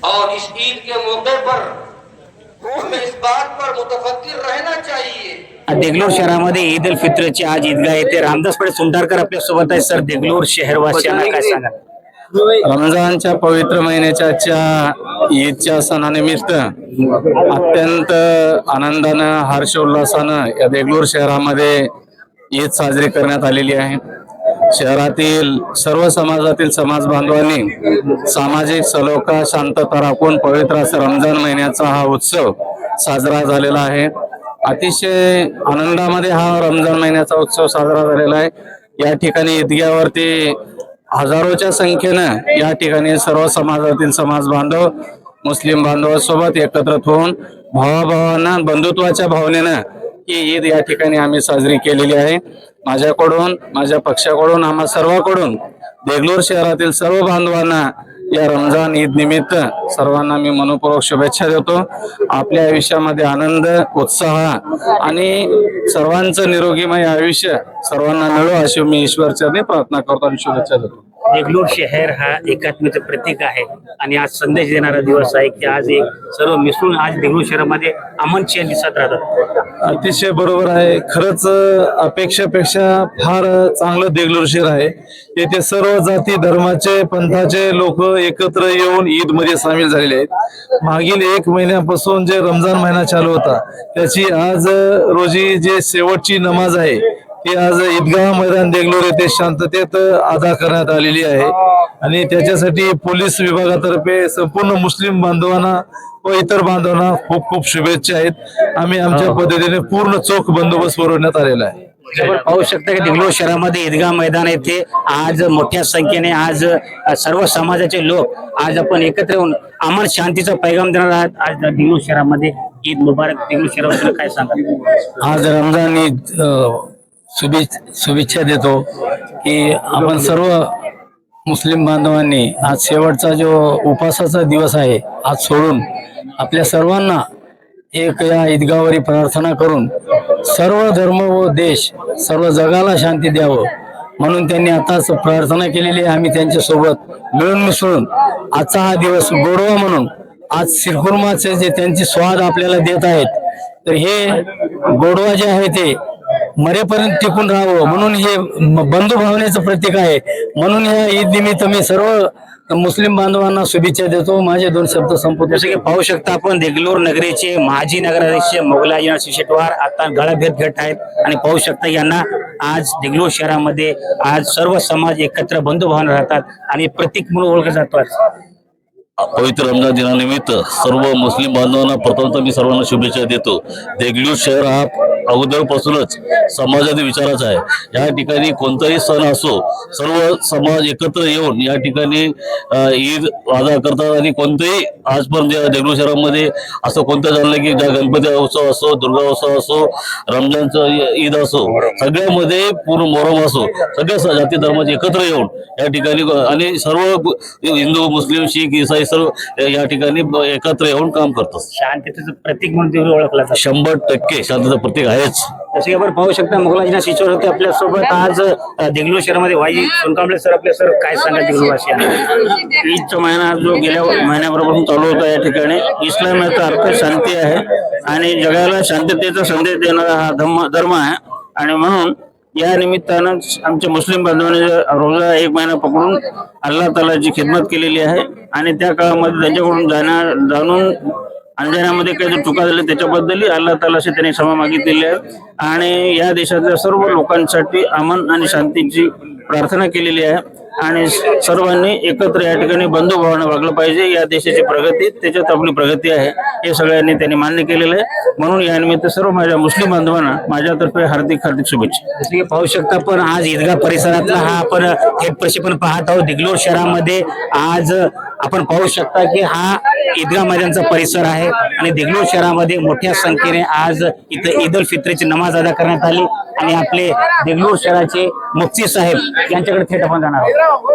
और इस ईद के मौके पर हमें इस बात पर मुतफक्किर रहना चाहिए। देगलूर शहरामध्ये ईद उल फित्रची आज ईदगाह येते। रामदास पडे सुंटारकर आपल्या सोबत आहे। सर, देगलूर शहरवासियांना काय सांगा? रमजानच्या पवित्र महिन्याच्या ईदच्या सणानिमित्त अत्यंत आनंदानं हर्षोल्लासानं या देगलूर शहरामध्ये ईद साजरी करण्यात आलेली आहे। शहरातील सर्व समाजातील समाज बांधवांनी सामाजिक सलोखा शांतता राखून पवित्र असं रमजान महिन्याचा हा उत्सव साजरा झालेला आहे। अतिशय आनंदामध्ये हा रमजान महिन्याचा उत्सव साजरा झालेला आहे। या ठिकाणी ईदगाहवरती हजारोच्या संख्येनं या ठिकाणी सर्व समाजातील समाज बांधव मुस्लिम बांधवांसोबत एकत्र होऊन भावाभावांना बंधुत्वाच्या भावनेनं ही ईद या ठिकाणी आम्ही साजरी केलेली आहे। माझ्याकडून माझ्या पक्षाकडून आम्हा सर्वांकडून देगलूर शहरातील सर्व बांधवांना या रमजान ईद निमित्त सर्वांना मी मनपूर्वक शुभेच्छा देतो। आपल्या आयुष्यामध्ये आनंद उत्साह आणि सर्वांचं निरोगीमय आयुष्य सर्वांना मिळो अशी मी ईश्वरचरणी प्रार्थना करतो आणि शुभेच्छा देतो। देगलूर शहर हा एकात्मतेचं प्रतीक आहे आणि आज संदेश देणारा दिवस आहे की आज एक सर्व मिसळून आज देगलूर शहरामध्ये अमन चैन दिसत राहतात। अतिशय बरोबर आहे। खरंच अपेक्षापेक्षा फार चांगलं देगलूर शहर आहे। येथे सर्व जाती धर्माचे पंथाचे लोक एकत्र येऊन ईद मध्ये सामील झालेले आहेत। मागील 1 महिन्यापासून जे रमजान महिना चालू होता त्याची आज रोजी जे शेवटची नमाज आहे ती आज ईदगाह मैदान देगलूर येथे शांततेत अदा करण्यात आलेली आहे आणि त्याच्यासाठी पोलीस विभागातर्फे संपूर्ण मुस्लिम बांधवांना व इतर बांधवांना खूप खूप शुभेच्छा आहेत। आम्ही आमच्या पद्धतीने पूर्ण चोख बंदोबस्त पुरवण्यात आलेला आहे। आपण पाहू शकता की देगलूर शहरामध्ये ईदगाह मैदान येथे आज मोठ्या संख्येने आज सर्व समाजाचे लोक आज आपण एकत्र येऊन अमन शांतीचा पैगाम देणार आहात। आज देगलूर शहरामध्ये ईद मुबारक। देगलूर शहराबद्दल काय सांगा? आज रमजान ईद शुभेच्छा देतो की आपण सर्व मुस्लिम बांधवांनी आज शेवटचा जो उपासाचा दिवस आहे आज सोडून आपल्या सर्वांना एक या ईदगाहवरी प्रार्थना करून सर्व धर्म व देश सर्व जगाला शांती द्यावं म्हणून त्यांनी आताच प्रार्थना केलेली आहे। आम्ही त्यांच्या सोबत मिळून मिसळून आजचा हा दिवस गोडवा म्हणून आज शिरखुर्माचे जे त्यांचे स्वाद आपल्याला देत आहेत तर हे गोडवा जे आहे ते मरेपर्यंत टिकून राहावं म्हणून हे बंधू भावनेचं प्रतीक आहे। म्हणून या ईद निमित्त मी सर्व मुस्लिम बांधवांना शुभेच्छा देतो। माझे 2 शब्द संपवतो। जसे की पाहू शकता आपण देगलूर नगरीचे माजी नगराध्यक्ष मोगलाजी शेटवार आता गळाभेट घेत आहेत आणि पाहू शकता यांना आज देगलूर शहरामध्ये आज सर्व समाज एकत्र बंधुभावाने राहतात आणि प्रतीक म्हणून ओळखलं जातो। पवित्र रमजान दिनानिमित्त सर्व मुस्लिम बांधवांना प्रथमतः मी सर्वांना शुभेच्छा देतो। देगलूर शहर हा अगोदरपासूनच समाजातील विचाराचा आहे। या ठिकाणी कोणताही सण असो सर्व समाज एकत्र येऊन या ठिकाणी ईद अदा करतात आणि कोणतेही आजपर्यंत देगलूर शहरामध्ये असं कोणतं झालं की ज्या गणपती उत्सव असो दुर्गा उत्सव असो रमजानचं ईद असो सगळ्यामध्ये पूर्ण मोहरम असो सगळ्या जाती धर्माचे एकत्र येऊन या ठिकाणी आणि सर्व हिंदू मुस्लिम शीख इसाई सर्व या ठिकाणी एकत्र येऊन काम करतात। शांततेचं प्रतीक म्हणून ओळखला जातो। 100% शांततेचं प्रतीक आहेच। जसे की आपण पाहू शकता मोगलाजी शिचोर होते आपल्या सोबत आज देगलूर शहरामध्ये वाई सोनकांबळे सर आपल्या सर काय सांगा देगलूरवासियांना? ईदचा महिना जो गेल्या महिन्याभरापासून चालू होता या ठिकाणी इस्लाम याचा अर्थ शांती आहे आणि जगाला शांततेचा संदेश देणारा हा धर्म आहे आणि म्हणून या निमित्तानं आमच्या मुस्लिम बांधवांनी रोजा 1 महिना पकडून अल्लाह तालाची खिदमत केलेली आहे आणि त्या काळामध्ये त्यांच्याकडून जाणून अंजनामध्ये काही जर चुका झाल्या त्याच्याबद्दलही अल्लाह तालाशी त्यांनी क्षमा मागितलेली आहे आणि या देशातल्या सर्व लोकांसाठी अमन आणि शांतीची प्रार्थना केलेली आहे आणि सर्वांनी एकत्र या ठिकाणी बंधुभावाने वागलं पाहिजे। या देशाची प्रगती त्याच्यात आपली प्रगती आहे हे सगळ्यांनी त्यांनी मान्य केलेलं आहे। म्हणून या निमित्त सर्व माझ्या मुस्लिम बांधवांना माझ्यातर्फे हार्दिक शुभेच्छा। जसे की पाहू शकता पण आज ईदगाह परिसरातला हा आपण थेट प्रक्षेपण पाहत आहोत। देगलूर शहरामध्ये आज आपण पाहू शकता की हा ईदगाह मैदानचा परिसर आहे आणि देगलूर शहरामध्ये मोठ्या संख्येने आज इथे ईद उल फित्रची नमाज अदा करण्यात आली आणि आपले देगलूर शहराचे मुफ्ती साहेब यांच्याकडे थेट आपण जाणार आहोत।